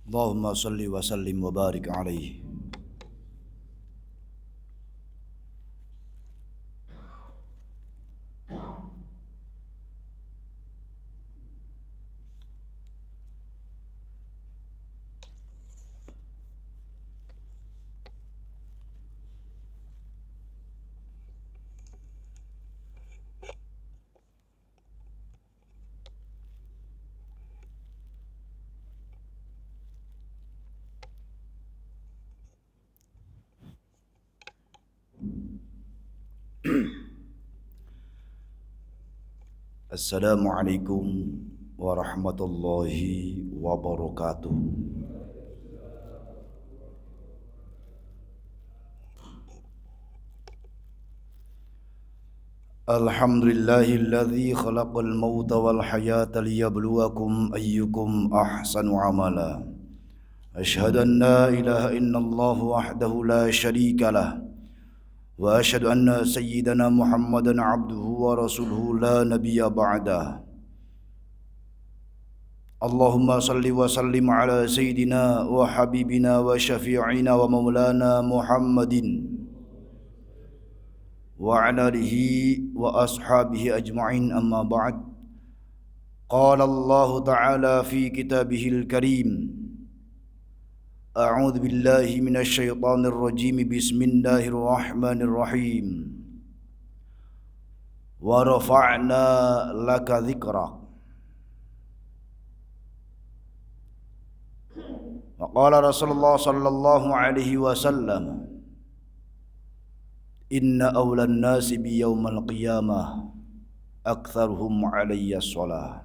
Allahumma salli wa sallim wa barik alaihi. Assalamualaikum warahmatullahi wabarakatuh. Alhamdulillahilladzi khalaqal mauta wal hayata liyabluwakum ayyukum ahsanu amala. Asyhadu an la ilaha illallah wahdahu la syarika lah. Wa asyhadu anna sayyidana Muhammadan abduhu wa rasuluhu la nabiyya ba'dah. Allahumma salli wa sallim ala sayyidina wa habibina wa syafi'ina wa maulana Muhammadin wa ala alihi wa ashabihi ajma'in, amma ba'd. Qala Allah ta'ala fi kitabihil karim: A'udzu billahi minasy syaithanir rajim. Bismillahirrahmanirrahim. Wa rafa'na laka dzikrak. Wa qala Rasulullah sallallahu alaihi wasallam: Inna awlan nasi bi yaumal qiyamah aktsaruhum 'alayya shalah.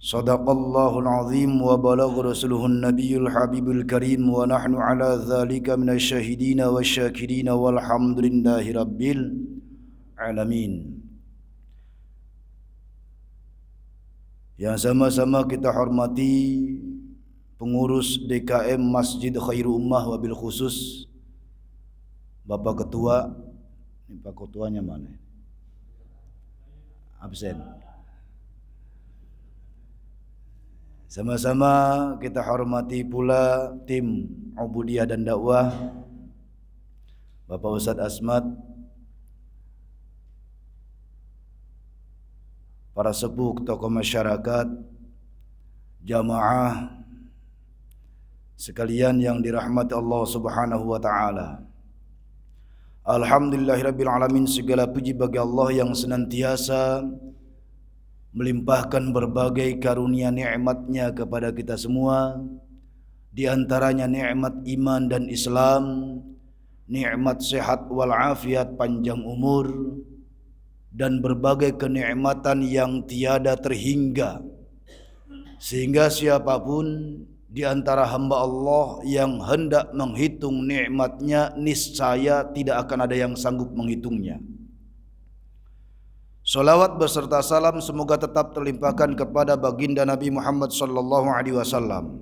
Sadaqallahul azim wa balagha rasuluhun nabiyul habibul karim wa nahnu ala dzalika minasyahidina wasyakirina walhamdulillahi rabbil alamin. Yang sama-sama kita hormati pengurus DKM Masjid Khairul Ummah, wabil khusus Bapak Ketua. Ini Pak Ketuanya mana? Absen. Sama-sama kita hormati pula tim Ubudiyah dan Dakwah, Bapak Ustadz Asmat, para sepuh, tokoh masyarakat, jamaah sekalian yang dirahmati Allah Subhanahu wa taala. Alhamdulillahirabbil alamin, segala puji bagi Allah yang senantiasa melimpahkan berbagai karunia nikmatnya kepada kita semua, di antaranya nikmat iman dan Islam, nikmat sehat wal afiat, panjang umur, dan berbagai kenikmatan yang tiada terhingga, sehingga siapapun di antara hamba Allah yang hendak menghitung nikmatnya, niscaya tidak akan ada yang sanggup menghitungnya. Salawat beserta salam semoga tetap terlimpahkan kepada baginda Nabi Muhammad sallallahu alaihi wasallam,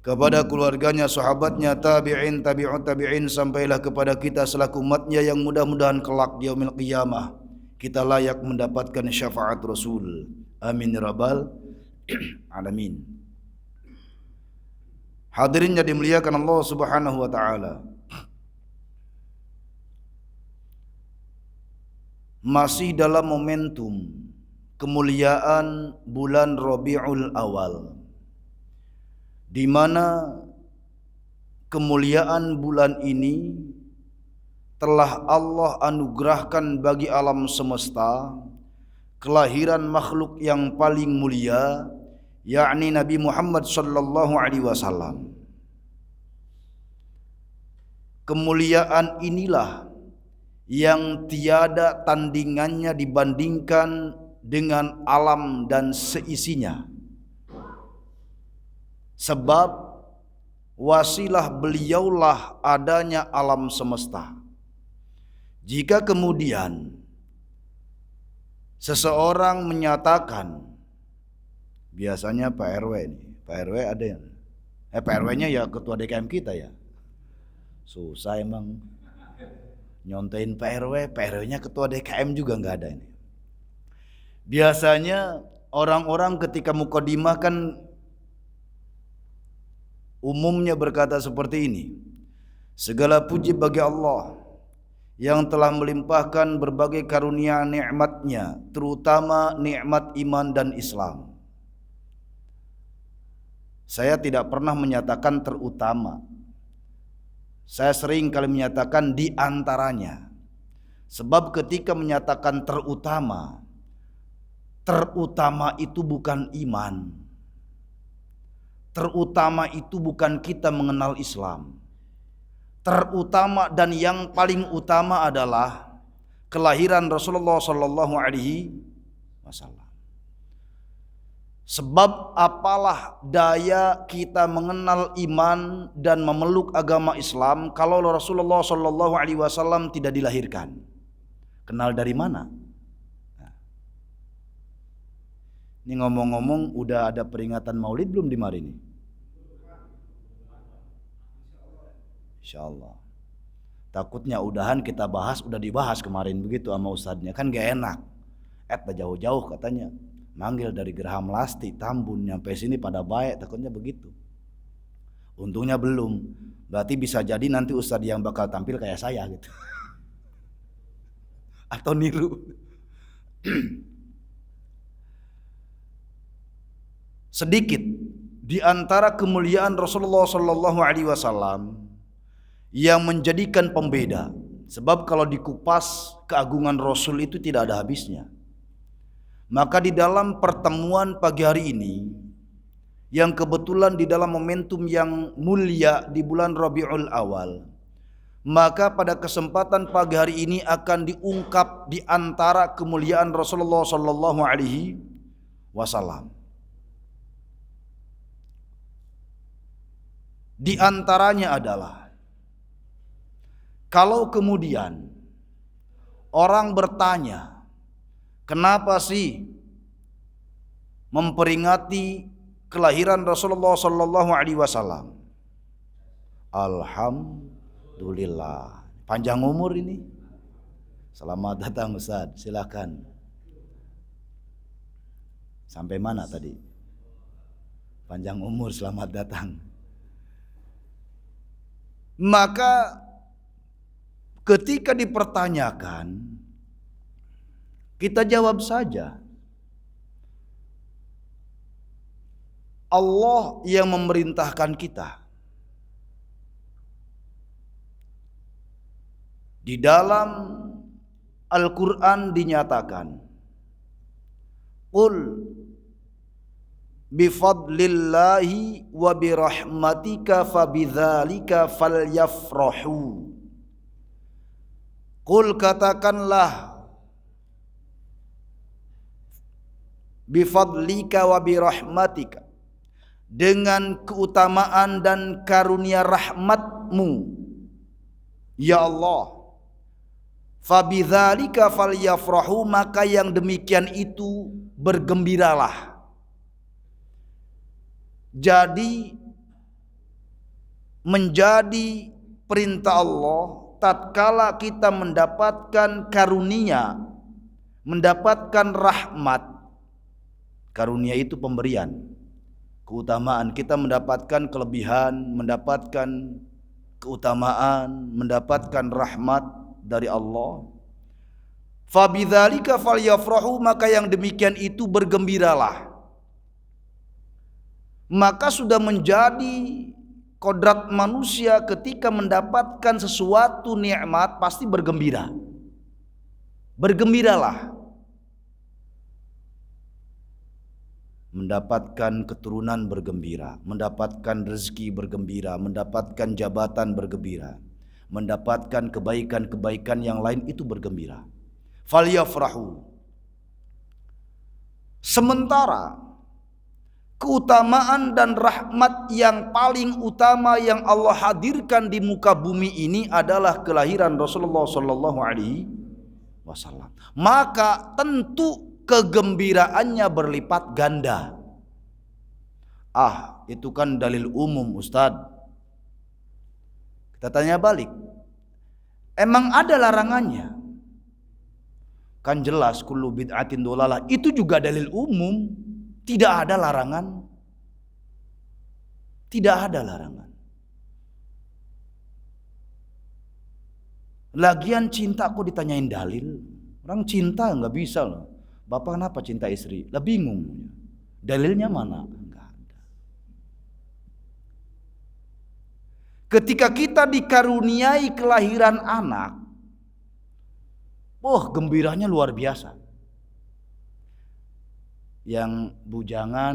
kepada keluarganya, sahabatnya, tabi'in, tabi'ut tabi'in, sampailah kepada kita selaku umatnya yang mudah-mudahan kelak di yaumil qiyamah kita layak mendapatkan syafaat Rasul. Amin ya rabbal alamin. Hadirin yang dimuliakan Allah Subhanahu wa taala. Masih dalam momentum kemuliaan bulan Rabiul Awal, di mana kemuliaan bulan ini telah Allah anugerahkan bagi alam semesta kelahiran makhluk yang paling mulia, yakni Nabi Muhammad sallallahu alaihi wasallam. Kemuliaan inilah yang tiada tandingannya dibandingkan dengan alam dan seisinya, sebab wasilah beliaulah adanya alam semesta. Jika kemudian seseorang menyatakan, biasanya Pak RW ini, Pak RW ada yang Pak RW-nya ya ketua DKM kita ya, susah emang nyontain Pak RW-nya ketua DKM juga nggak ada ini. Biasanya orang-orang ketika mukadimah kan umumnya berkata seperti ini: segala puji bagi Allah yang telah melimpahkan berbagai karunia nikmat-Nya, terutama nikmat iman dan Islam. Saya tidak pernah menyatakan terutama. Saya sering kali menyatakan di antaranya. Sebab ketika menyatakan terutama, terutama itu bukan iman. Terutama itu bukan kita mengenal Islam. Terutama dan yang paling utama adalah kelahiran Rasulullah sallallahu alaihi wasallam. Sebab apalah daya kita mengenal iman dan memeluk agama Islam kalau Rasulullah sallallahu alaihi wasallam tidak dilahirkan? Kenal dari mana? Nah. Ini ngomong-ngomong udah ada peringatan Maulid belum di mari ini? Insyaallah. Takutnya udahan kita bahas udah dibahas kemarin begitu sama ustadznya, kan gak enak. Jauh-jauh katanya. Manggil dari Geraham Lasti, Tambun nyampe sini pada baik, takutnya begitu. Untungnya belum. Berarti bisa jadi nanti ustadz yang bakal tampil kayak saya gitu. Atau niru. Sedikit di antara kemuliaan Rasulullah sallallahu alaihi wasallam yang menjadikan pembeda. Sebab kalau dikupas keagungan Rasul itu tidak ada habisnya. Maka di dalam pertemuan pagi hari ini, yang kebetulan di dalam momentum yang mulia di bulan Rabiul Awal, maka pada kesempatan pagi hari ini akan diungkap di antara kemuliaan Rasulullah sallallahu alaihi wasallam. Di antaranya adalah kalau kemudian orang bertanya, kenapa sih memperingati kelahiran Rasulullah sallallahu alaihi wasallam? Alhamdulillah. Panjang umur ini. Selamat datang Ustaz, silakan. Sampai mana tadi? Panjang umur, selamat datang. Maka ketika dipertanyakan, kita jawab saja. Allah yang memerintahkan kita. Di dalam Al-Quran dinyatakan, Qul bifadlillahi wa birahmatika fabidzalika falyafrahu. Qul, katakanlah, bifadlika wa birahmatika, dengan keutamaan dan karunia rahmatmu ya Allah, fabidzalika falyafrahu, maka yang demikian itu bergembiralah. Jadi menjadi perintah Allah tatkala kita mendapatkan karunia, mendapatkan rahmat. Karunia itu pemberian, keutamaan. Kita mendapatkan kelebihan, mendapatkan keutamaan, mendapatkan rahmat dari Allah. Fabidzalika falyafrahu, maka yang demikian itu bergembiralah. Maka sudah menjadi kodrat manusia ketika mendapatkan sesuatu nikmat pasti bergembira. Bergembiralah. Mendapatkan keturunan bergembira, mendapatkan rezeki bergembira, mendapatkan jabatan bergembira, mendapatkan kebaikan-kebaikan yang lain itu bergembira. Falyafrahu. Sementara keutamaan dan rahmat yang paling utama yang Allah hadirkan di muka bumi ini adalah kelahiran Rasulullah sallallahu alaihi wasallam. Maka tentu kegembiraannya berlipat ganda. Itu kan dalil umum, Ustadz. Kita tanya balik, emang ada larangannya? Kan jelas kullu bid'atin dolalah, itu juga dalil umum, tidak ada larangan. Tidak ada larangan. Lagian cinta kok ditanyain dalil? Orang cinta nggak bisa loh. Bapak kenapa cinta istri? Lah bingung. Dalilnya mana? Nggak ada. Ketika kita dikaruniai kelahiran anak, gembiranya luar biasa. Yang bujangan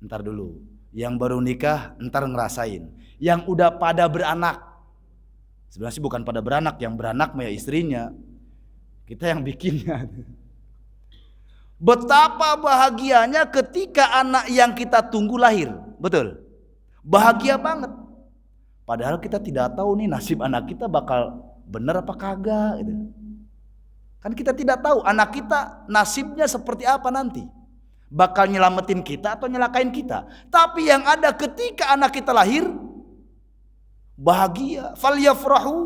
ntar dulu. Yang baru nikah ntar ngerasain. Yang udah pada beranak, sebenarnya sih bukan pada beranak, yang beranak mah ya istrinya. Kita yang bikinnya. Betapa bahagianya ketika anak yang kita tunggu lahir. Betul? Bahagia banget. Padahal kita tidak tahu nih nasib anak kita bakal bener apa kagak gitu. Kan kita tidak tahu anak kita nasibnya seperti apa nanti. Bakal nyelamatin kita atau nyelakain kita. Tapi yang ada ketika anak kita lahir, bahagia. Falyafrahu.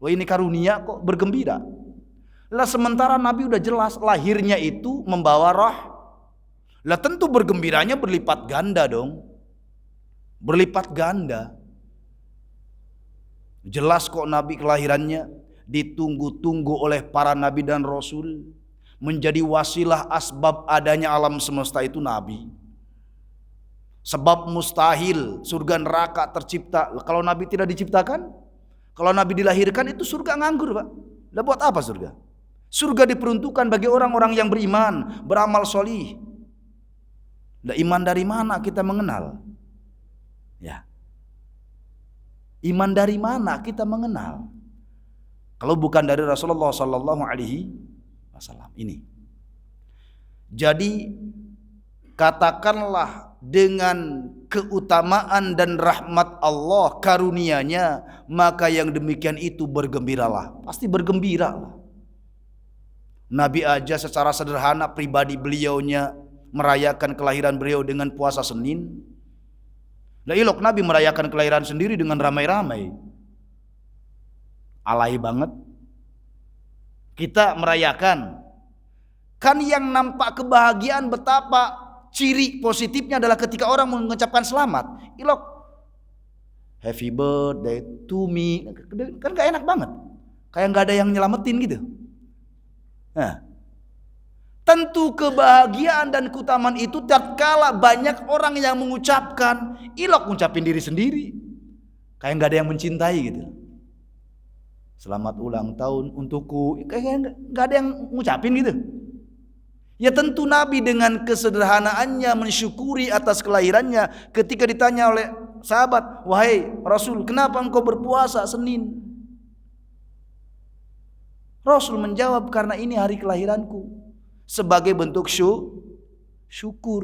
Wah, ini karunia kok, bergembira. Lah sementara Nabi udah jelas lahirnya itu membawa roh. Lah tentu bergembiranya berlipat ganda dong. Berlipat ganda. Jelas kok Nabi kelahirannya ditunggu-tunggu oleh para nabi dan rasul. Menjadi wasilah asbab adanya alam semesta itu Nabi. Sebab mustahil surga neraka tercipta kalau Nabi tidak diciptakan. Kalau Nabi dilahirkan itu surga nganggur, Pak. Lah buat apa surga? Surga diperuntukkan bagi orang-orang yang beriman, beramal solih. Lah iman dari mana kita mengenal? Ya. Iman dari mana kita mengenal? Kalau bukan dari Rasulullah sallallahu alaihi wasallam ini. Jadi katakanlah dengan keutamaan dan rahmat Allah karunia-Nya, maka yang demikian itu bergembiralah. Pasti bergembiralah. Nabi aja secara sederhana pribadi beliaunya merayakan kelahiran beliau dengan puasa Senin. Lah ilok Nabi merayakan kelahiran sendiri dengan ramai-ramai. Alay banget. Kita merayakan. Kan yang nampak kebahagiaan betapa ciri positifnya adalah ketika orang mengucapkan selamat. Ilok, happy birthday to me. Kan gak enak banget. Kayak gak ada yang nyelamatin gitu. Nah, tentu kebahagiaan dan keutamaan itu tatkala banyak orang yang mengucapkan. Ilok ngucapin diri sendiri. Kayak gak ada yang mencintai gitu. Selamat ulang tahun untukku. Kayak gak ada yang ngucapin gitu. Ya tentu Nabi dengan kesederhanaannya mensyukuri atas kelahirannya. Ketika ditanya oleh sahabat, wahai Rasul, kenapa engkau berpuasa Senin? Rasul menjawab, karena ini hari kelahiranku. Sebagai bentuk syukur.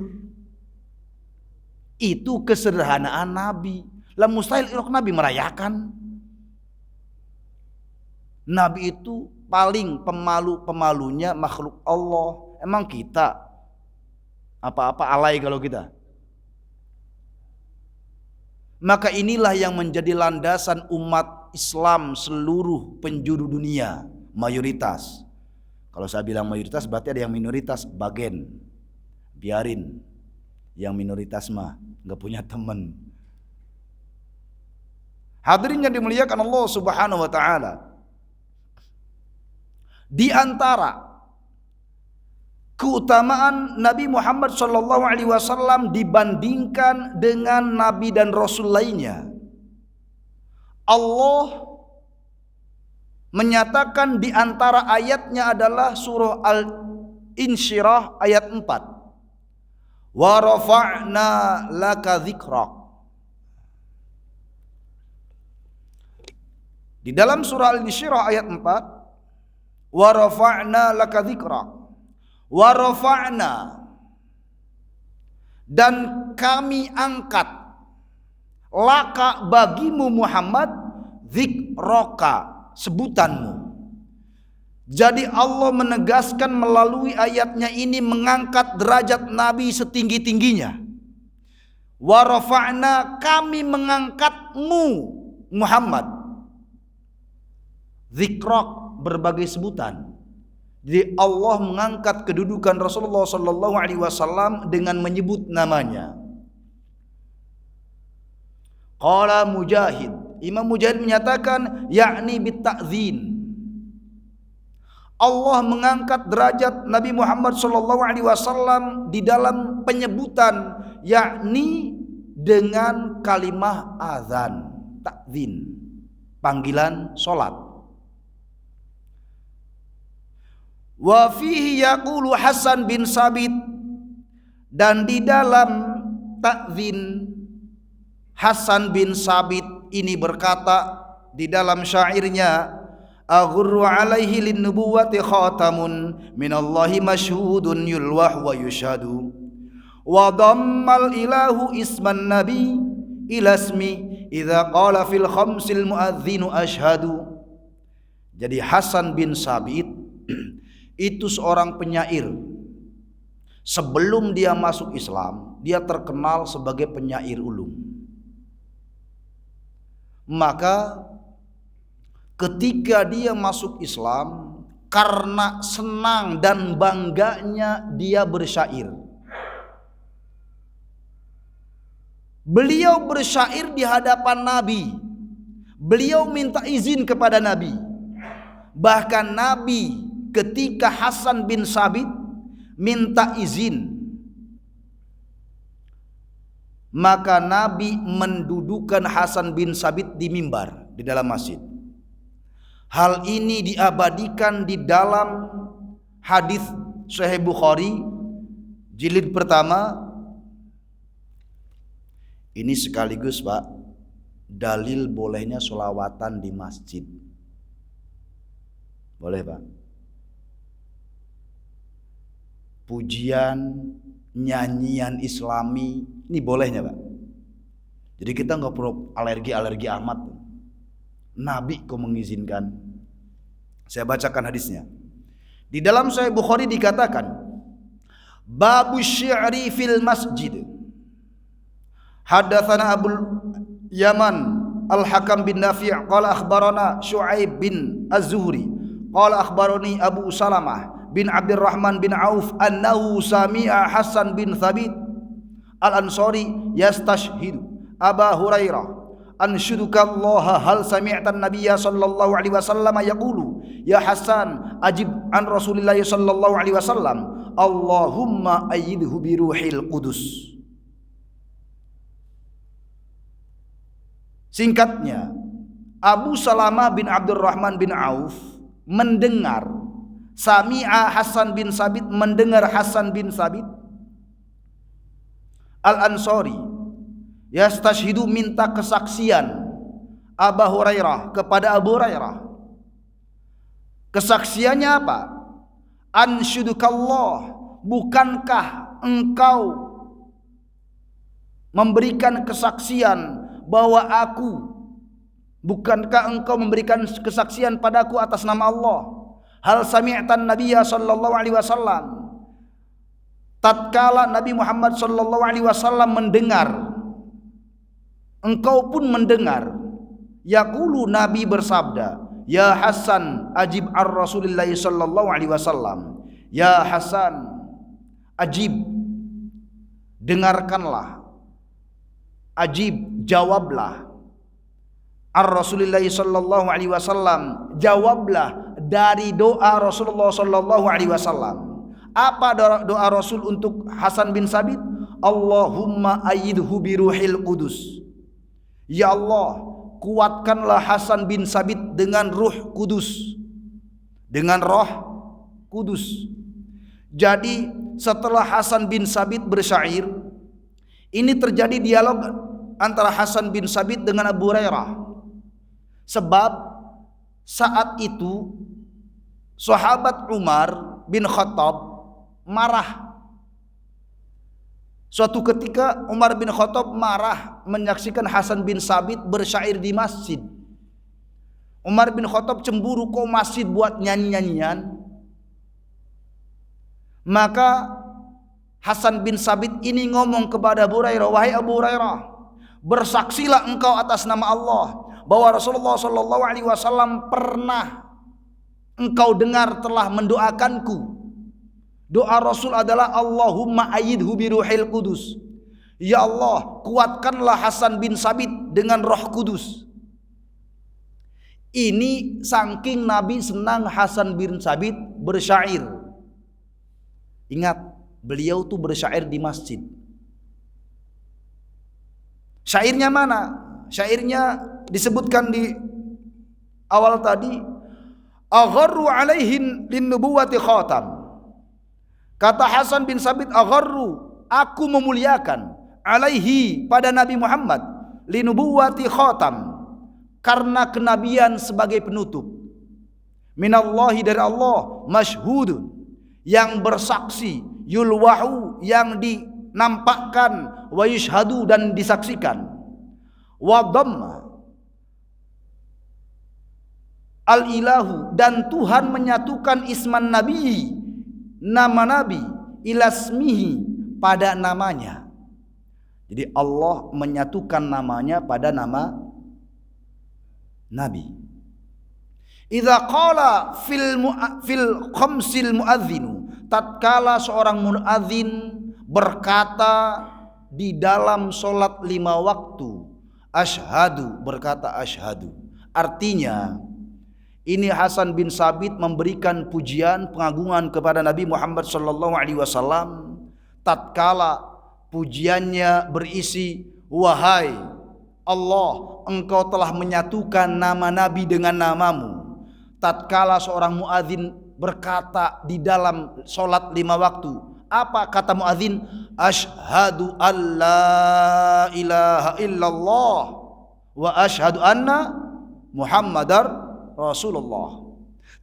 Itu kesederhanaan Nabi. Lah mustahil ilok Nabi merayakan. Nabi itu paling pemalu-pemalunya makhluk Allah. Emang kita apa-apa alay kalau kita. Maka inilah yang menjadi landasan umat Islam seluruh penjuru dunia, mayoritas. Kalau saya bilang mayoritas berarti ada yang minoritas, bagen. Biarin. Yang minoritas mah enggak punya teman. Hadirin yang dimuliakan Allah Subhanahu wa taala. Di antara keutamaan Nabi Muhammad SAW dibandingkan dengan Nabi dan Rasul lainnya, Allah menyatakan di antara ayatnya adalah surah Al-Insyirah ayat 4. Wa rafa'na laka dzikrak. Di dalam surah Al-Insyirah ayat 4, wa rafa'na laka dzikrak. Wa rafa'na, dan kami angkat, laka bagimu Muhammad, dzikraka, sebutanmu. Jadi Allah menegaskan melalui ayatnya ini mengangkat derajat Nabi setinggi-tingginya. Wa rafa'na, kami mengangkatmu Muhammad, dzikrak, berbagai sebutan. Jadi Allah mengangkat kedudukan Rasulullah sallallahu alaihi wasallam dengan menyebut namanya. Qala Mujahid, Imam Mujahid menyatakan yakni bitta'dzin. Allah mengangkat derajat Nabi Muhammad SAW di dalam penyebutan, yakni dengan kalimah azan, ta'dzin, panggilan solat. Wa fihi yaqulu Hasan bin Sabit, dan di dalam ta'dzin Hasan bin Sabit ini berkata di dalam syairnya, aghurru alaihi lin nubuwati khatamun minallahi masyhudun yulwah wa yushadu wa dhammal ilahu isman nabi ila ismi idza qala fil khamsil muadzinu ashhadu. Jadi Hasan bin Sabit itu seorang penyair. Sebelum dia masuk Islam, dia terkenal sebagai penyair ulung. Maka ketika dia masuk Islam, karena senang dan bangganya dia bersyair. Beliau bersyair di hadapan Nabi. Beliau minta izin kepada Nabi. Bahkan Nabi ketika Hasan bin Sabit minta izin, maka Nabi mendudukan Hasan bin Sabit di mimbar di dalam masjid. Hal ini diabadikan di dalam hadis Sahih Bukhari jilid pertama. Ini sekaligus Pak dalil bolehnya sholawatan di masjid. Boleh Pak. Pujian, nyanyian Islami, ini bolehnya Pak. Jadi kita nggak perlu alergi amat. Nabi kok mengizinkan. Saya bacakan hadisnya. Di dalam Sahih Bukhari dikatakan, babu syi'ri fil masjid. Hadatsana Abul Yaman Al-Hakam bin Nafi' qala akhbarana Syu'aib bin Az-Zuhri qala akhbarani Abu Salamah bin Abdurrahman bin Auf annahu sami'a Hasan bin Thabit Al-Ansari yastashhidu Aba Hurairah anshudukallaha hal sami'tan nabiyya sallallahu alaihi wasallam yaqulu ya Hasan ajib an Rasulillah sallallahu alaihi wasallam Allahumma ayyidhu bi ruhil qudus. Singkatnya, Abu Salamah bin Abdurrahman bin Auf mendengar Sami'a Hasan bin Sabit, mendengar Hasan bin Sabit Al-Ansari yastashhidu, minta kesaksian Abu Hurairah kepada Abu Hurairah. Kesaksiannya apa? Anshudukallah, bukankah engkau memberikan kesaksian bahwa bukankah engkau memberikan kesaksian padaku atas nama Allah? Hal sami'tan nabiyya sallallahu alaihi wasallam, tatkala Nabi Muhammad sallallahu alaihi wasallam mendengar, engkau pun mendengar. Yaqulu, Nabi bersabda, ya Hasan ajib ar Rasulillah sallallahu alaihi wasallam. Ya Hasan, ajib, dengarkanlah, ajib, jawablah, ar Rasulillah sallallahu alaihi wasallam, jawablah dari doa Rasulullah sallallahu alaihi wasallam. Apa doa Rasul untuk Hasan bin Sabit? Allahumma ayyidhu bi ruhil qudus. Ya Allah, kuatkanlah Hasan bin Sabit dengan ruh kudus, dengan roh kudus. Jadi setelah Hasan bin Sabit bersyair, ini terjadi dialog antara Hasan bin Sabit dengan Abu Hurairah. Sebab saat itu sahabat Umar bin Khattab marah. Suatu ketika Umar bin Khattab marah menyaksikan Hasan bin Sabit bersyair di masjid. Umar bin Khattab cemburu, kok masjid buat nyanyi-nyanyian. Maka Hasan bin Sabit ini ngomong kepada Abu Hurairah, wahai Abu Hurairah, bersaksilah engkau atas nama Allah bahwa Rasulullah sallallahu alaihi wasallam pernah engkau dengar telah mendoakanku. Doa Rasul adalah Allahumma ayyidhu bi ruhil qudus. Ya Allah, kuatkanlah Hasan bin Sabit dengan Roh Kudus. Ini saking Nabi senang Hasan bin Sabit bersyair. Ingat, beliau tuh bersyair di masjid. Syairnya mana? Syairnya disebutkan di awal tadi, agharru alaihin linnubuwati khatam. Kata Hasan bin Sabit, agharru, aku memuliakan, alaihi, pada Nabi Muhammad, linubuwati khatam, karena kenabian sebagai penutup. Minallahi, dari Allah, masyhudun, yang bersaksi, yulwahu, yang dinampakkan, wa yushhadu, dan disaksikan, wa dhamma al-ilahu, dan Tuhan menyatukan isman nabi, nama nabi, ilasmihi, pada namanya. Jadi Allah menyatukan namanya pada nama nabi. Idza qala fil khamsil muadzinu, tatkala seorang muadzin berkata di dalam solat 5 waktu, asyhadu, berkata asyhadu. Artinya ini Hasan bin Sabit memberikan pujian, pengagungan kepada Nabi Muhammad sallallahu alaihi wasallam. Tatkala pujiannya berisi, wahai Allah, engkau telah menyatukan nama Nabi dengan namamu. Tatkala seorang muadzin berkata di dalam solat 5 waktu, apa kata muadzin? Asyhadu alla ilaha illallah wa asyhadu anna Muhammadar Rasulullah.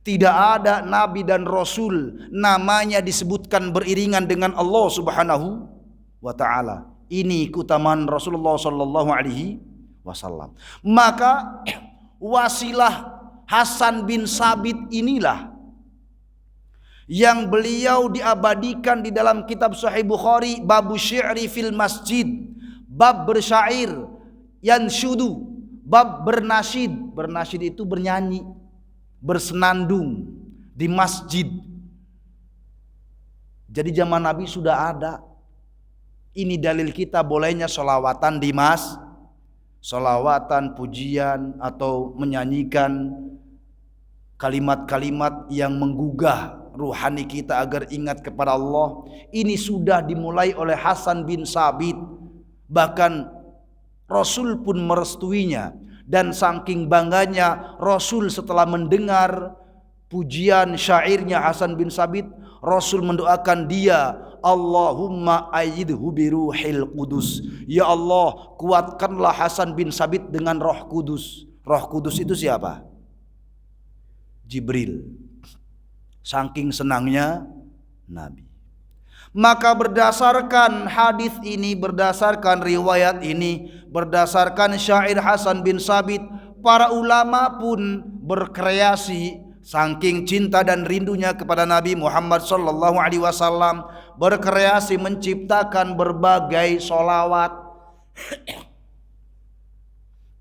Tidak ada nabi dan rasul namanya disebutkan beriringan dengan Allah Subhanahu wa taala. Ini keutamaan Rasulullah sallallahu alaihi wasallam. Maka wasilah Hasan bin Sabit inilah yang beliau diabadikan di dalam kitab Sahih Bukhari, babu syi'ri fil masjid, bab bersyair, yanshudu, bab bernasyid. Bernasyid itu bernyanyi, bersenandung di masjid. Jadi zaman Nabi sudah ada. Ini dalil kita bolehnya sholawatan di sholawatan, pujian, atau menyanyikan kalimat-kalimat yang menggugah ruhani kita agar ingat kepada Allah. Ini sudah dimulai oleh Hasan bin Sabit. Bahkan Rasul pun merestuinya. Dan saking bangganya Rasul setelah mendengar pujian syairnya Hasan bin Sabit, Rasul mendoakan dia, Allahumma ayyidhu biruhil qudus. Ya Allah, kuatkanlah Hasan bin Sabit dengan Roh Kudus. Roh Kudus itu siapa? Jibril. Saking senangnya Nabi. Maka berdasarkan hadis ini, berdasarkan riwayat ini, berdasarkan syair Hasan bin Sabit, para ulama pun berkreasi saking cinta dan rindunya kepada Nabi Muhammad sallallahu alaihi wasallam, berkreasi menciptakan berbagai solawat.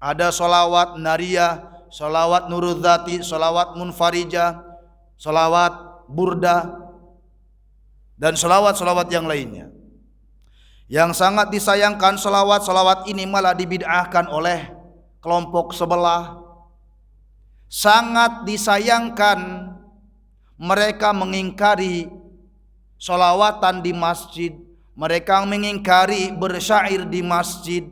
Ada solawat nariyah, solawat nurudzati, solawat munfarijah, solawat burdah, dan solawat-solawat yang lainnya. Yang sangat disayangkan, solawat-solawat ini malah dibid'ahkan oleh kelompok sebelah. Sangat disayangkan mereka mengingkari solawatan di masjid, mereka mengingkari bersyair di masjid.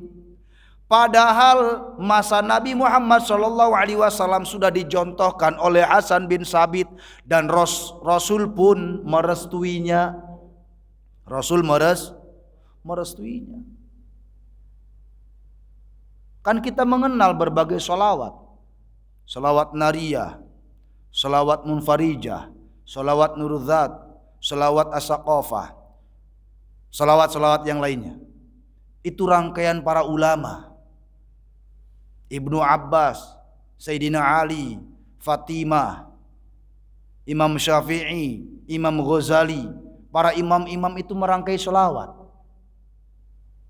Padahal masa Nabi Muhammad SAW sudah dicontohkan oleh Hasan bin Sabit, dan Rasul pun merestuinya. Rasul merestuinya. Kan kita mengenal berbagai solawat. Solawat nariyah, solawat munfarijah, solawat nurudzat, solawat as-saqafah, solawat-solawat yang lainnya. Itu rangkaian para ulama. Ibnu Abbas, Sayyidina Ali, Fatimah, Imam Syafi'i, Imam Ghazali, para imam-imam itu merangkai selawat.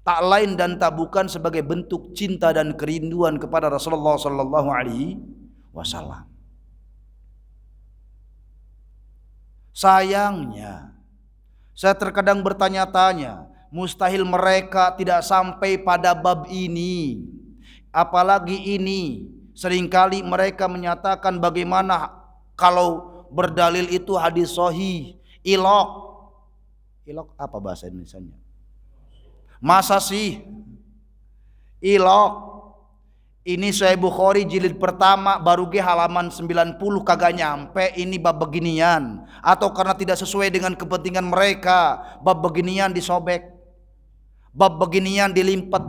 Tak lain dan tak bukan sebagai bentuk cinta dan kerinduan kepada Rasulullah sallallahu alaihi wasallam. Sayangnya, saya terkadang bertanya-tanya, mustahil mereka tidak sampai pada bab ini. Apalagi ini, seringkali mereka menyatakan bagaimana kalau berdalil itu hadis sahih. Ilok apa bahasa Indonesianya? Masa sih? Ilok. Ini Sahih Bukhari jilid pertama baru ke halaman 90 kagak nyampe ini bab beginian. Atau karena tidak sesuai dengan kepentingan mereka, bab beginian disobek, bab beginian dilimpet.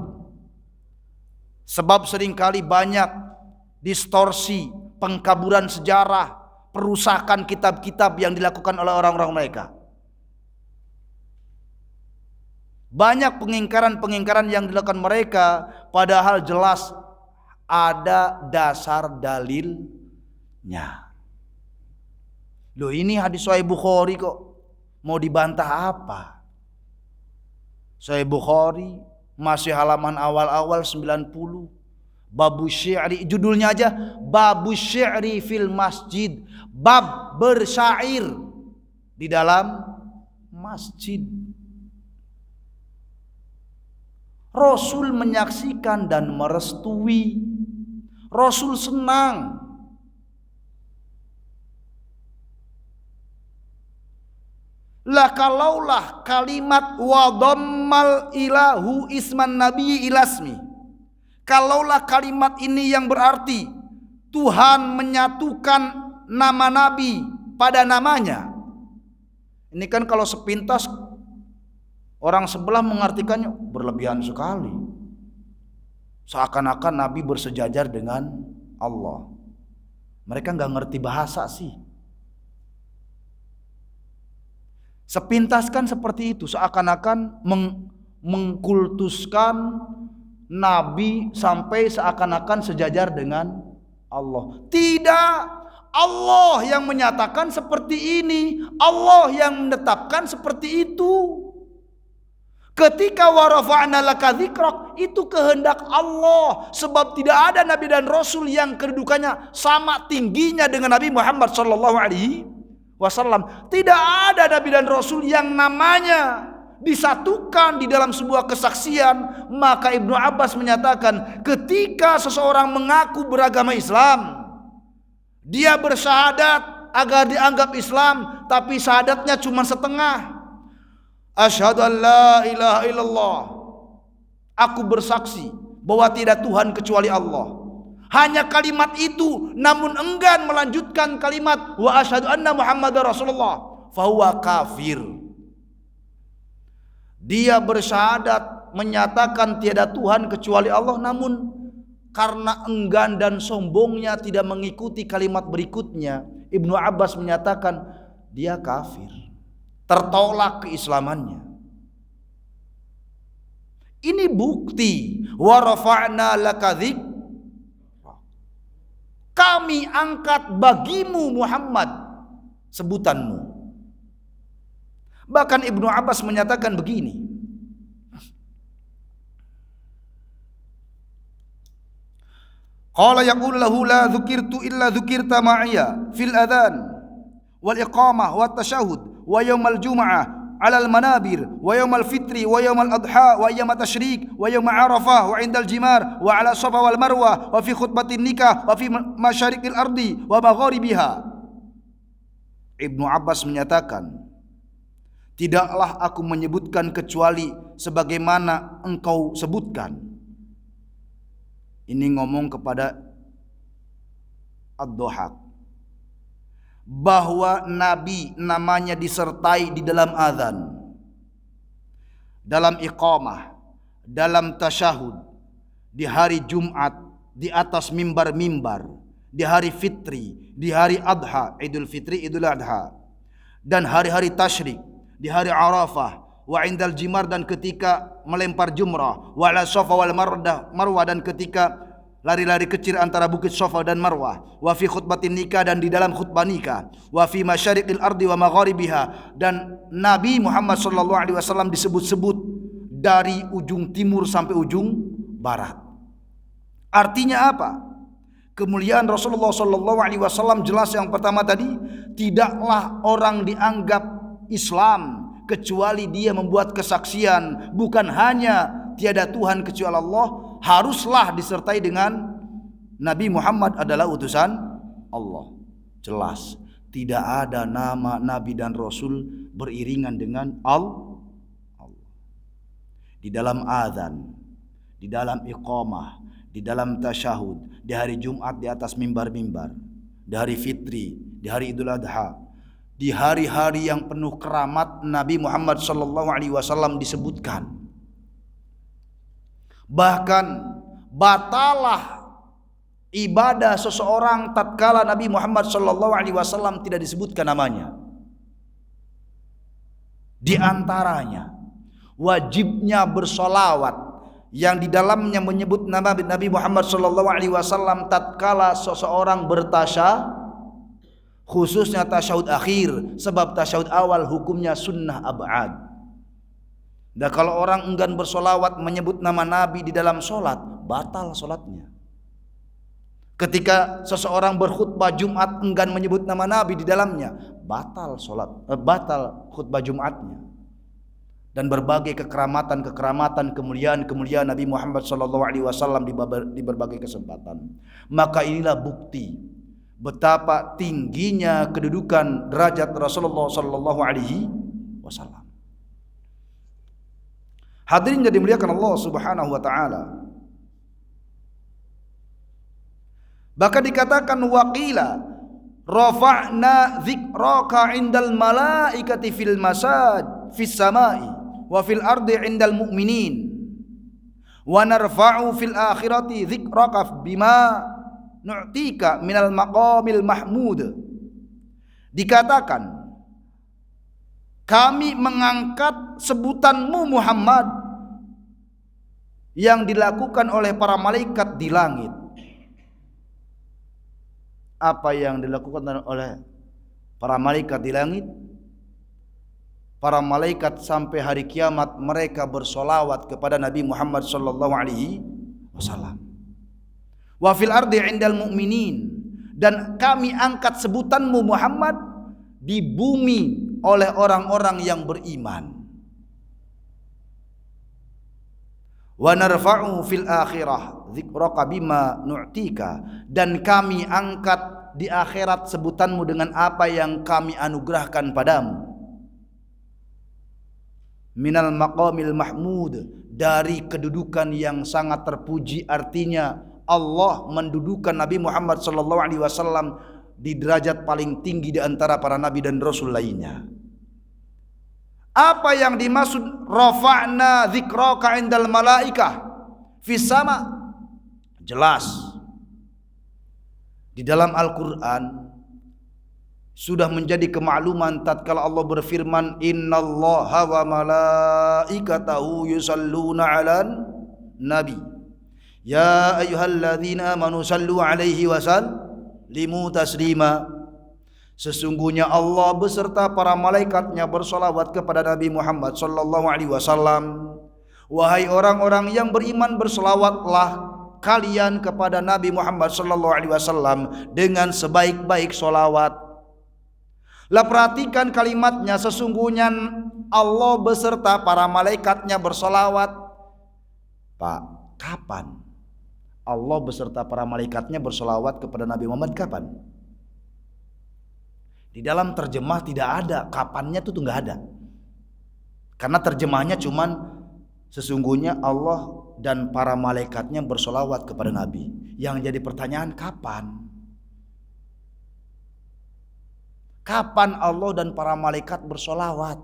Sebab seringkali banyak distorsi, pengkaburan sejarah, perusakan kitab-kitab yang dilakukan oleh orang-orang mereka. Banyak pengingkaran-pengingkaran yang dilakukan mereka padahal jelas ada dasar dalilnya. Loh, ini hadis Sahih Bukhari kok mau dibantah apa? Sahih Bukhari masih halaman awal-awal 90. Babu syi'ri, judulnya aja Babu syi'ri fil masjid, bab bersyair di dalam masjid. Rasul menyaksikan dan merestui. Rasul senang. Lah kalaulah kalimat wa dhammal ilahu isman nabi ilasmi, kalaulah kalimat ini yang berarti Tuhan menyatukan nama nabi pada namanya. Ini kan kalau sepintas orang sebelah mengartikannya berlebihan sekali. Seakan-akan Nabi bersejajar dengan Allah. Mereka nggak ngerti bahasa sih. Sepintas kan seperti itu, seakan-akan mengkultuskan Nabi sampai seakan-akan sejajar dengan Allah. Tidak, Allah yang menyatakan seperti ini, Allah yang menetapkan seperti itu. Ketika wa rafa'na laka dzikrak, itu kehendak Allah, sebab tidak ada nabi dan rasul yang kedudukannya sama tingginya dengan Nabi Muhammad sallallahu alaihi wasallam. Tidak ada nabi dan rasul yang namanya disatukan di dalam sebuah kesaksian. Maka Ibnu Abbas menyatakan, ketika seseorang mengaku beragama Islam, dia bersyahadat agar dianggap Islam, tapi syahadatnya cuma setengah. Asyhadu an la ilaha illallah, aku bersaksi bahwa tidak Tuhan kecuali Allah. Hanya kalimat itu, namun enggan melanjutkan kalimat wa asyhadu anna Muhammadar Rasulullah, fahuwa kafir. Dia bersyahadat menyatakan tiada Tuhan kecuali Allah, namun karena enggan dan sombongnya tidak mengikuti kalimat berikutnya, Ibnu Abbas menyatakan dia kafir, tertolak keislamannya. Ini bukti wa rafa'na laka dzikrak, kami angkat bagimu Muhammad sebutanmu. Bahkan Ibnu Abbas menyatakan begini, qala yaqulu lahu la dzukirtu illa dzukirta ma'iya fil adhan wal iqamah wat tasyahud wa yaumal jumu'ah 'alal manabir wa yaumal fitri wa yaumal adha wa ayyamat tasyrik wa yaum arafah wa 'indal jimar wa 'ala safa wal marwah wa fi khutbatin nikah wa fi masyariqil ardi wa magharibiha. Ibnu Abbas menyatakan, tidaklah aku menyebutkan kecuali sebagaimana engkau sebutkan. Ini ngomong kepada Ad-Dhahak, bahwa Nabi namanya disertai di dalam azan, dalam iqamah, dalam tasyahud, di hari Jumat, di atas mimbar-mimbar, di hari fitri, di hari adha, Idul Fitri, Idul Adha, dan hari-hari tasyrik, di hari Arafah, wa indal jimar, dan ketika melempar jumrah, wa ala safa wal marwah, dan ketika lari-lari kecil antara bukit Safa dan Marwah, wa fi khutbatin nikah, dan di dalam khutbah nikah, wa fi masyariqil ardi wa magharibiha, dan Nabi Muhammad sallallahu alaihi wasallam disebut-sebut dari ujung timur sampai ujung barat. Artinya apa? Kemuliaan Rasulullah sallallahu alaihi wasallam jelas. Yang pertama tadi, tidaklah orang dianggap Islam kecuali dia membuat kesaksian bukan hanya tiada Tuhan kecuali Allah, haruslah disertai dengan Nabi Muhammad adalah utusan Allah. Jelas tidak ada nama Nabi dan Rasul beriringan dengan Allah. Di dalam azan, di dalam iqamah, di dalam tasyahud, di hari Jumat di atas mimbar-mimbar, di hari fitri, di hari Idul Adha, di hari-hari yang penuh keramat Nabi Muhammad SAW disebutkan. Bahkan batalah ibadah seseorang tatkala Nabi Muhammad SAW tidak disebutkan namanya. Di antaranya wajibnya bersolawat yang di dalamnya menyebut nama Nabi Muhammad SAW tatkala seseorang bertasyahud, khususnya tasyahud akhir, sebab tasyahud awal hukumnya sunnah ab'ad. Dan kalau orang enggan bersolawat menyebut nama Nabi di dalam solat, batal solatnya. Ketika seseorang berkhutbah Jumat enggan menyebut nama Nabi di dalamnya, batal batal khutbah Jumatnya. Dan berbagai kekeramatan, kemuliaan Nabi Muhammad SAW di berbagai kesempatan. Maka inilah bukti betapa tingginya kedudukan derajat Rasulullah SAW. Hadirin yang dimuliakan Allah Subhanahu wa taala. Bahkan dikatakan waqila rafa'na dzikraka 'indal malaikati fil masad fis samai wa fil ardi 'indal mu'minin wa narfa'u fil akhirati dzikraka bima nu'tika minal maqamil mahmud. Dikatakan kami mengangkat sebutanmu Muhammad yang dilakukan oleh para malaikat di langit. Apa yang dilakukan oleh para malaikat di langit? Para malaikat sampai hari kiamat mereka bersolawat kepada Nabi Muhammad SAW. Wa fil ardi 'indal mu'minin, dan kami angkat sebutanmu Muhammad di bumi oleh orang-orang yang beriman. Wa narfa'u fil akhirah dzikraka bima nu'tika, dan kami angkat di akhirat sebutanmu dengan apa yang kami anugerahkan padamu. Minal maqamil mahmud, dari kedudukan yang sangat terpuji. Artinya Allah mendudukan Nabi Muhammad SAW di derajat paling tinggi di antara para nabi dan rasul lainnya. Apa yang dimaksud rafa'na dzikraka 'indal malaikah fis sama? Jelas di dalam Al-Qur'an sudah menjadi kemakluman tatkala Allah berfirman innallaha wa malaikatahu yusalluna 'alan nabi ya ayyuhalladzina amanu sallu 'alaihi wa sallimu taslima. Sesungguhnya Allah beserta para malaikatnya bersolawat kepada Nabi Muhammad SAW. Wahai orang-orang yang beriman, bersolawatlah kalian kepada Nabi Muhammad SAW dengan sebaik-baik solawat. Lah perhatikan kalimatnya, sesungguhnya Allah beserta para malaikatnya bersolawat. Pak, kapan Allah beserta para malaikatnya bersolawat kepada Nabi Muhammad? Kapan? Di dalam terjemah tidak ada kapannya, itu nggak ada. Karena terjemahnya cuman sesungguhnya Allah dan para malaikatnya bersolawat kepada Nabi. Yang jadi pertanyaan, kapan? Kapan Allah dan para malaikat bersolawat?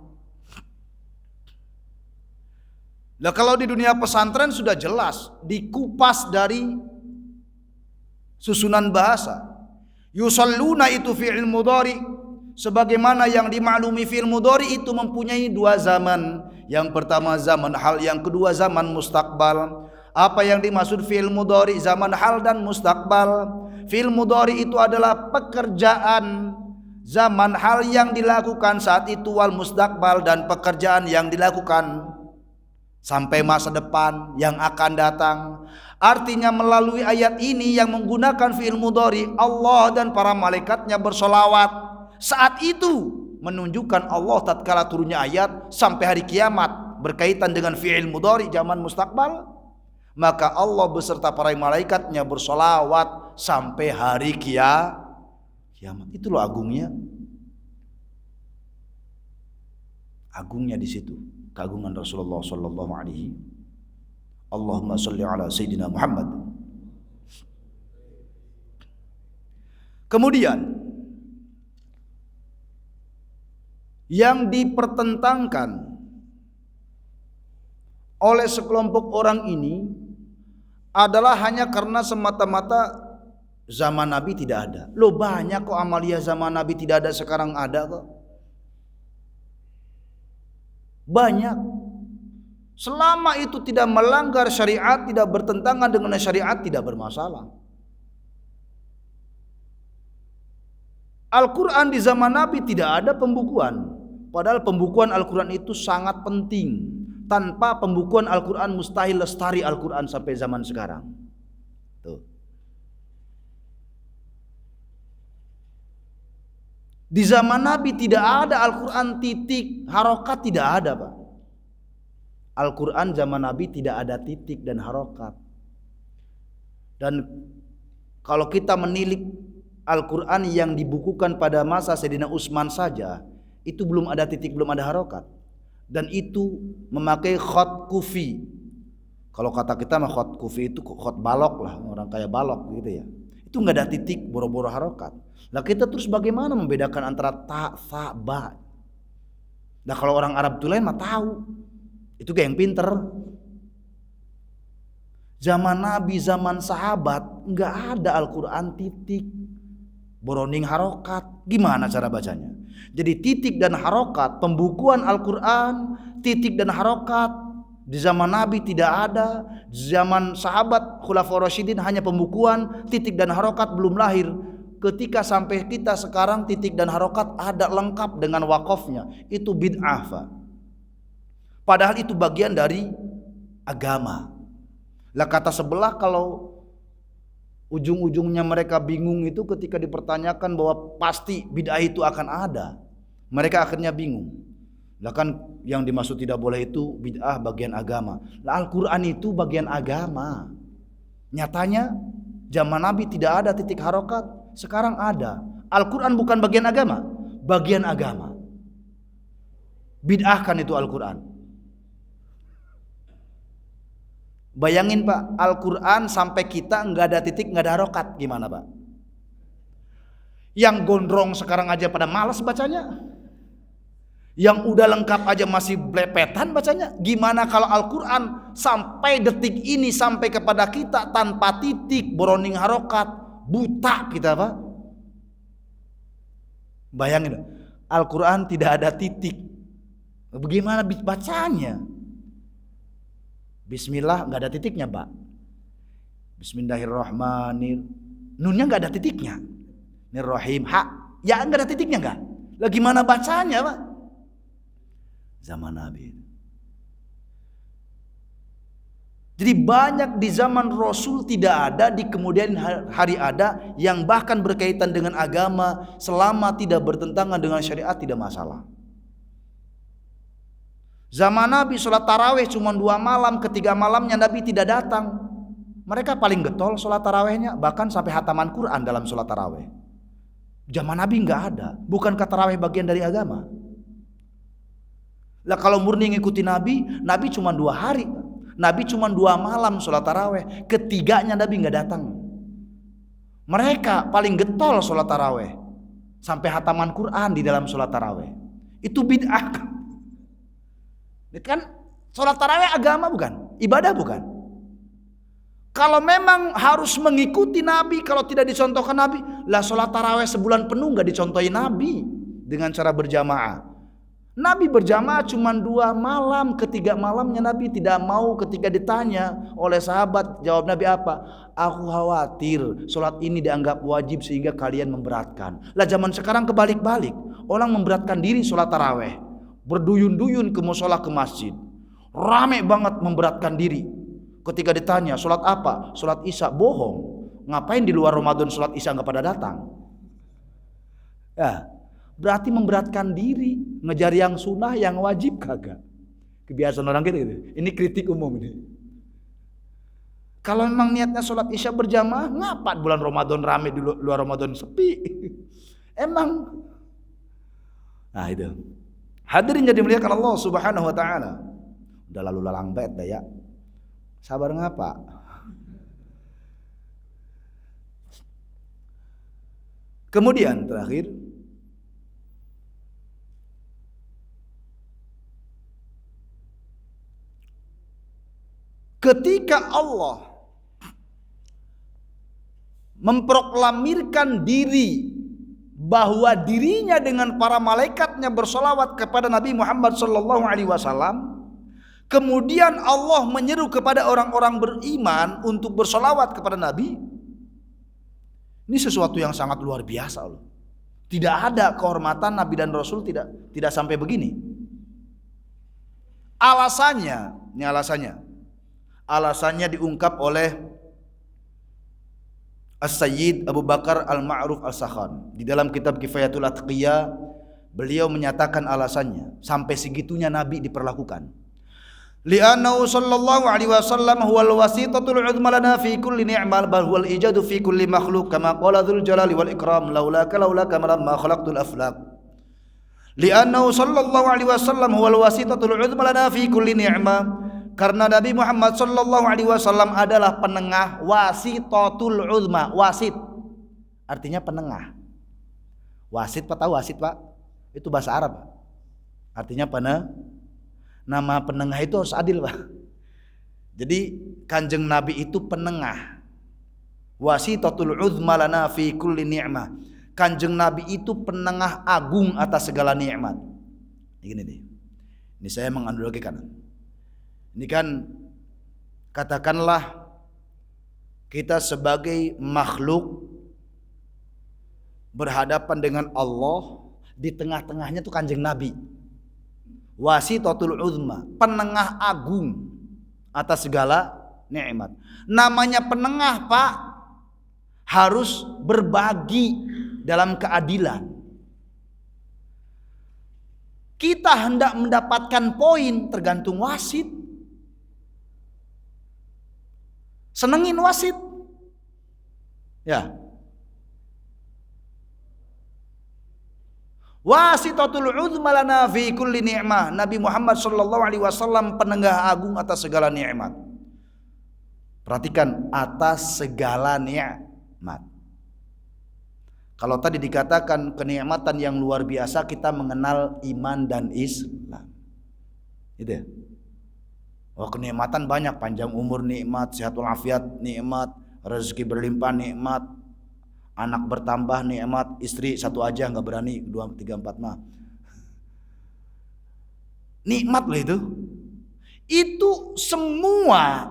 Nah, kalau di dunia pesantren sudah jelas dikupas dari susunan bahasa. Yusalluna itu fi'il mudhari, sebagaimana yang dimaklumi fi'il mudhari itu mempunyai dua zaman. Yang pertama zaman hal, yang kedua zaman mustakbal. Apa yang dimaksud fi'il mudhari? Zaman hal dan mustakbal. Fi'il mudhari itu adalah pekerjaan zaman hal yang dilakukan saat itu, wal mustakbal, dan pekerjaan yang dilakukan sampai masa depan yang akan datang. Artinya melalui ayat ini yang menggunakan fi'il mudhari, Allah dan para malaikatnya bersolawat saat itu, menunjukkan Allah tatkala turunnya ayat sampai hari kiamat berkaitan dengan fi'il mudhari zaman mustakbal, maka Allah beserta para malaikatnya bersolawat sampai hari kiamat. Itu loh agungnya. Agungnya di situ, keagungan Rasulullah sallallahu alaihi. Allahumma shalli ala sayyidina Muhammad. Kemudian yang dipertentangkan oleh sekelompok orang ini adalah hanya karena semata-mata zaman Nabi tidak ada. Loh, banyak kok amalia zaman Nabi tidak ada, sekarang ada kok. Banyak. Selama itu tidak melanggar syariat, tidak bertentangan dengan syariat, tidak bermasalah. Al-Quran di zaman Nabi tidak ada pembukuan. Padahal pembukuan Al-Quran itu sangat penting. Tanpa pembukuan Al-Quran mustahil lestari Al-Quran sampai zaman sekarang. Tuh. Di zaman Nabi tidak ada Al-Quran titik, harokat tidak ada, Pak. Al-Quran zaman Nabi tidak ada titik dan harokat. Dan kalau kita menilik Al-Quran yang dibukukan pada masa Sayyidina Utsman saja, itu belum ada titik, belum ada harokat. Dan itu memakai khot kufi. Kalau kata kita mah khot kufi itu khot balok lah, orang kayak balok gitu ya. Itu nggak ada titik, boro-boro harokat. Nah kita terus bagaimana membedakan antara ta, fa, ba? Nah kalau orang Arab tulen mah tahu. Itu kayak yang pinter. Zaman Nabi, zaman sahabat nggak ada Al-Quran titik, boroning harokat. Gimana cara bacanya? Jadi titik dan harokat, pembukuan Al-Quran, titik dan harokat di zaman Nabi tidak ada. Zaman sahabat Khulafaur Rasyidin hanya pembukuan, titik dan harokat belum lahir. Ketika sampai kita sekarang titik dan harokat ada lengkap dengan wakofnya, itu bid'ah, Pak. Padahal itu bagian dari agama. Lah kata sebelah kalau ujung-ujungnya mereka bingung itu ketika dipertanyakan bahwa pasti bid'ah itu akan ada, mereka akhirnya bingung. Lah kan yang dimaksud tidak boleh itu bid'ah bagian agama. Lah Al-Quran itu bagian agama. Nyatanya zaman Nabi tidak ada titik harokat, sekarang ada. Al-Quran bukan bagian agama, bagian agama. Bid'ah kan itu Al-Quran. Bayangin Pak, Al-Quran sampai kita nggak ada titik, nggak ada harokat, gimana Pak? Yang gondrong sekarang aja pada malas bacanya, yang udah lengkap aja masih blepetan bacanya. Gimana kalau Al-Quran sampai detik ini sampai kepada kita tanpa titik, boroning harokat, buta kita Pak? Bayangin, Al-Quran tidak ada titik, bagaimana bacanya? Bismillah nggak ada titiknya Pak. Bismillahirrahmanirrahim, nunnya nggak ada titiknya. Nirrahim, ha, ya nggak ada titiknya nggak. Lah gimana bacanya Pak? Zaman Nabi. Jadi banyak di zaman Rasul tidak ada, di kemudian hari ada, yang bahkan berkaitan dengan agama selama tidak bertentangan dengan syariat tidak masalah. Zaman Nabi sholat taraweh cuma 2 malam, ketiga malamnya Nabi tidak datang. Mereka paling getol sholat tarawehnya, bahkan sampai hataman Quran dalam sholat taraweh. Zaman Nabi nggak ada. Bukankah taraweh bagian dari agama? Lah kalau murni ngikuti Nabi, Nabi cuma 2 hari, Nabi cuma 2 malam sholat taraweh, ketiganya Nabi nggak datang. Mereka paling getol sholat taraweh, sampai hataman Quran di dalam sholat taraweh. Itu bid'ah. Kan sholat tarawih agama bukan? Ibadah bukan? Kalau memang harus mengikuti Nabi, kalau tidak dicontohkan Nabi, lah sholat tarawih sebulan penuh nggak dicontohi Nabi dengan cara berjamaah. Nabi berjamaah cuma 2 malam, ketiga malamnya Nabi tidak mau. Ketika ditanya oleh sahabat, jawab Nabi apa? Aku khawatir sholat ini dianggap wajib sehingga kalian memberatkan. Lah zaman sekarang kebalik-balik, orang memberatkan diri sholat tarawih, berduyun-duyun ke musola, ke masjid, rame banget memberatkan diri. Ketika ditanya sholat apa? Sholat Isya. Bohong. Ngapain di luar Ramadan sholat Isya nggak pada datang? Ya, Berarti memberatkan diri, ngejar yang sunnah, yang wajib kagak. Kebiasaan orang gitu. Ini kritik umum ini. Kalau memang niatnya sholat isya berjamaah, ngapa bulan Ramadan rame, di luar Ramadan sepi? Emang. Nah itu. Hadirin jadi muliakan Allah Subhanahu wa taala. Udah lalu lalang bet dah ya. Sabar ngapa? Kemudian terakhir, ketika Allah memproklamirkan diri bahwa dirinya dengan para malaikatnya bersolawat kepada Nabi Muhammad SAW, kemudian Allah menyeru kepada orang-orang beriman untuk bersolawat kepada Nabi. Ini sesuatu yang sangat luar biasa loh. Tidak ada kehormatan Nabi dan Rasul tidak sampai begini. Alasannya diungkap oleh As-Sayyid Abu Bakar Al-Ma'ruf Al-Sakhan. Di dalam kitab Kifayatul Atqiyah, beliau menyatakan alasannya. Sampai segitunya Nabi diperlakukan. Li'annahu sallallahu alaihi wasallam huwal wasitatul uzma lana fi kulli ni'mal bal huwal ijadu fi kulli makhluk kama qala dzul jalali wal ikram laulaka ma khalaqtul aflaq. Li'annahu sallallahu alaihi wasallam huwal wasitatul uzma lana fi kulli ni'mal. Karena Nabi Muhammad sallallahu alaihi wasallam adalah penengah, wasitatul uzma. Wasit artinya penengah. Wasit, Pak tahu wasit, Pak? Itu bahasa Arab. Artinya nama penengah itu harus adil, Pak. Jadi Kanjeng Nabi itu penengah. Wasitatul uzma lana fi kulli ni'mah. Kanjeng Nabi itu penengah agung atas segala nikmat. Ini nih. Ini saya menganalogikan. Ini kan katakanlah kita sebagai makhluk berhadapan dengan Allah, di tengah-tengahnya tuh Kanjeng Nabi. Wasitatul uzma, penengah agung atas segala nikmat. Namanya penengah, Pak, harus berbagi dalam keadilan. Kita hendak mendapatkan poin tergantung wasit. Senengin wasit. Ya. Wasitatul uzma lana fi kulli ni'mah. Nabi Muhammad sallallahu alaihi wasallam penengah agung atas segala nikmat. Perhatikan, atas segala nikmat. Kalau tadi dikatakan kenikmatan yang luar biasa, kita mengenal iman dan Islam. Gitu ya. Oh, kenikmatan banyak, panjang umur nikmat, sehat walafiat nikmat, rezeki berlimpah nikmat, anak bertambah nikmat, istri satu aja nggak berani 2, 3, 4 mah. Nikmat loh itu. Itu semua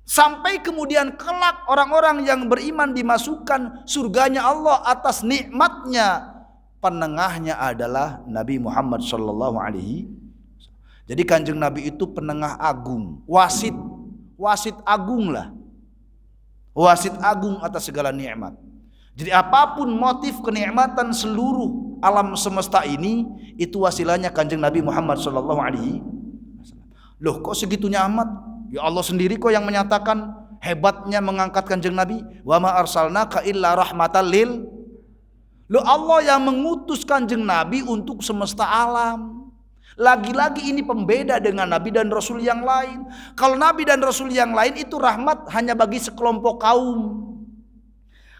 sampai kemudian kelak orang-orang yang beriman dimasukkan surganya Allah atas nikmatnya. Penengahnya adalah Nabi Muhammad sallallahu alaihi. Jadi Kanjeng Nabi itu penengah agung, wasit agung lah. Wasit agung atas segala nikmat. Jadi apapun motif kenikmatan seluruh alam semesta ini, itu wasilahnya Kanjeng Nabi Muhammad sallallahu alaihi wasallam. Loh, kok segitunya amat? Ya Allah sendiri kok yang menyatakan hebatnya mengangkat Kanjeng Nabi. Wa ma arsalnaka illa rahmatan lil. Loh, Allah yang mengutus Kanjeng Nabi untuk semesta alam. Lagi-lagi ini pembeda dengan Nabi dan Rasul yang lain. Kalau Nabi dan Rasul yang lain itu rahmat hanya bagi sekelompok kaum.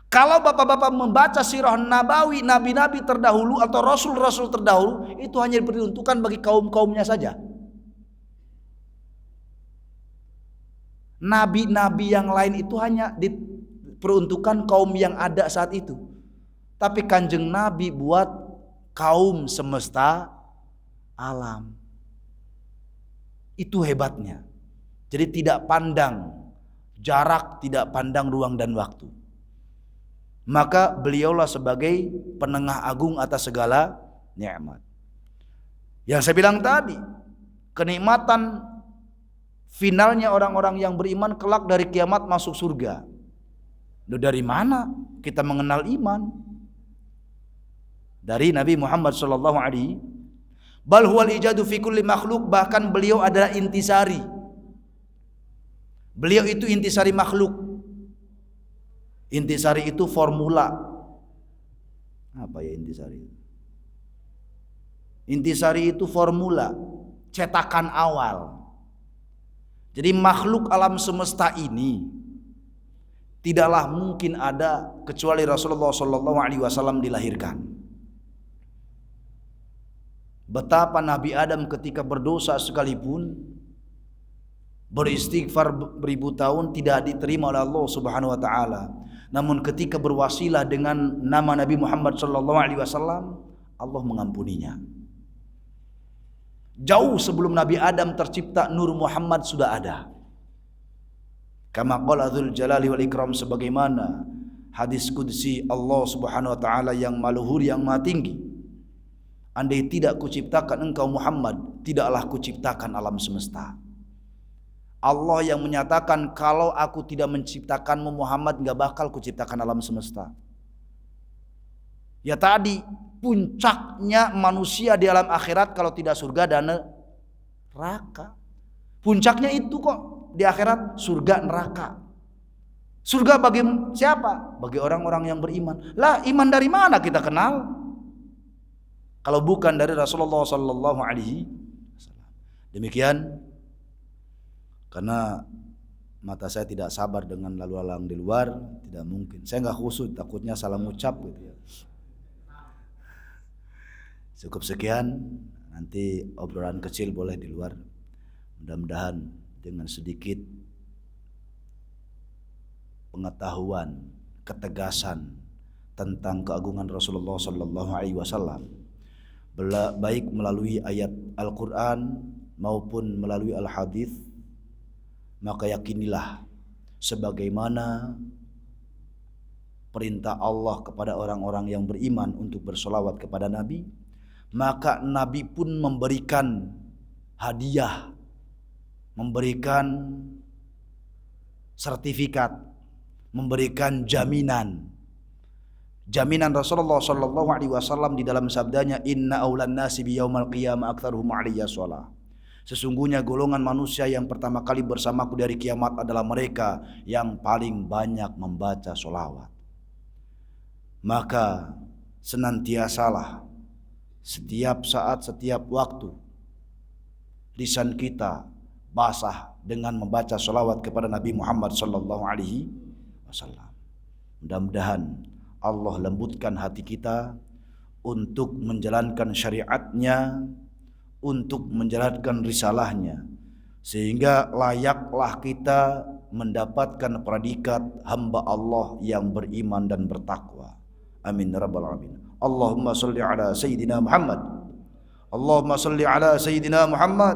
Kalau bapak-bapak membaca sirah nabawi, nabi-nabi terdahulu atau rasul-rasul terdahulu, itu hanya diperuntukkan bagi kaum-kaumnya saja. Nabi-nabi yang lain itu hanya diperuntukkan kaum yang ada saat itu. Tapi Kanjeng Nabi buat kaum semesta alam. Itu hebatnya. Jadi tidak pandang jarak, tidak pandang ruang dan waktu. Maka beliaulah sebagai penengah agung atas segala nikmat. Yang saya bilang tadi, kenikmatan finalnya orang-orang yang beriman kelak dari kiamat masuk surga. Dari mana kita mengenal iman? dari Nabi Muhammad sallallahu alaihi. Bal huwal ijadu fi kulli makhluk, bahkan beliau adalah intisari. Beliau itu intisari makhluk. Intisari itu formula. Apa ya intisari? Intisari itu formula, cetakan awal. Jadi makhluk alam semesta ini tidaklah mungkin ada kecuali Rasulullah sallallahu alaihi wasallam dilahirkan. Betapa Nabi Adam ketika berdosa sekalipun, beristighfar beribu tahun tidak diterima oleh Allah Subhanahu wa taala. Namun ketika berwasilah dengan nama Nabi Muhammad sallallahu alaihi wasallam, Allah mengampuninya. Jauh sebelum Nabi Adam tercipta, Nur Muhammad sudah ada. Kama qala Dzul Jalali wal Ikram, sebagaimana hadis qudsi Allah Subhanahu wa taala yang maluhur, yang maha tinggi. Andai tidak kuciptakan engkau Muhammad, tidaklah kuciptakan alam semesta. Allah yang menyatakan, kalau aku tidak menciptakanmu Muhammad, enggak bakal kuciptakan alam semesta. Ya tadi puncaknya manusia di alam akhirat kalau tidak surga dan neraka. Puncaknya itu kok di akhirat, surga neraka. Surga bagi siapa? Bagi orang-orang yang beriman. Lah, iman dari mana kita kenal? Kalau bukan dari Rasulullah sallallahu alaihi wasallam. Demikian, karena mata saya tidak sabar dengan lalu lalang di luar, tidak mungkin. Saya enggak khusyuk, takutnya salah ngucap gitu ya. Cukup sekian, nanti obrolan kecil boleh di luar. Mudah-mudahan dengan sedikit pengetahuan, ketegasan tentang keagungan Rasulullah sallallahu alaihi wasallam, baik melalui ayat Al-Qur'an maupun melalui Al-Hadis, maka yakinilah sebagaimana perintah Allah kepada orang-orang yang beriman untuk bersolawat kepada Nabi, maka Nabi pun memberikan hadiah, memberikan sertifikat, memberikan jaminan Rasulullah sallallahu alaihi wasallam di dalam sabdanya, inna aulan nasi bi yaumal qiyamah aktsaruhum alayya shalah. Sesungguhnya golongan manusia yang pertama kali bersamaku dari kiamat adalah mereka yang paling banyak membaca sholawat. Maka senantiasalah setiap saat, setiap waktu lisan kita basah dengan membaca sholawat kepada Nabi Muhammad sallallahu alaihi wasallam. Mudah-mudahan Allah lembutkan hati kita untuk menjalankan syariatnya, untuk menjalankan risalahnya, sehingga layaklah kita mendapatkan predikat hamba Allah yang beriman dan bertakwa. Amin ya rabbal alamin. Allahumma salli ala Sayyidina Muhammad. Allahumma salli ala Sayyidina Muhammad.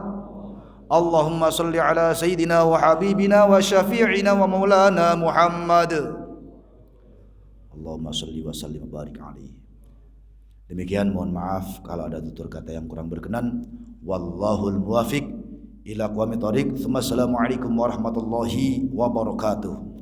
Allahumma salli ala Sayyidina wa Habibina wa Syafi'ina wa Maulana Muhammad. Allahumma salli wa sallim wa barik alaihi. Demikian, mohon maaf kalau ada tutur kata yang kurang berkenan. Wallahul muwafiq ila aqwamit thoriq. Assalamualaikum warahmatullahi wabarakatuh.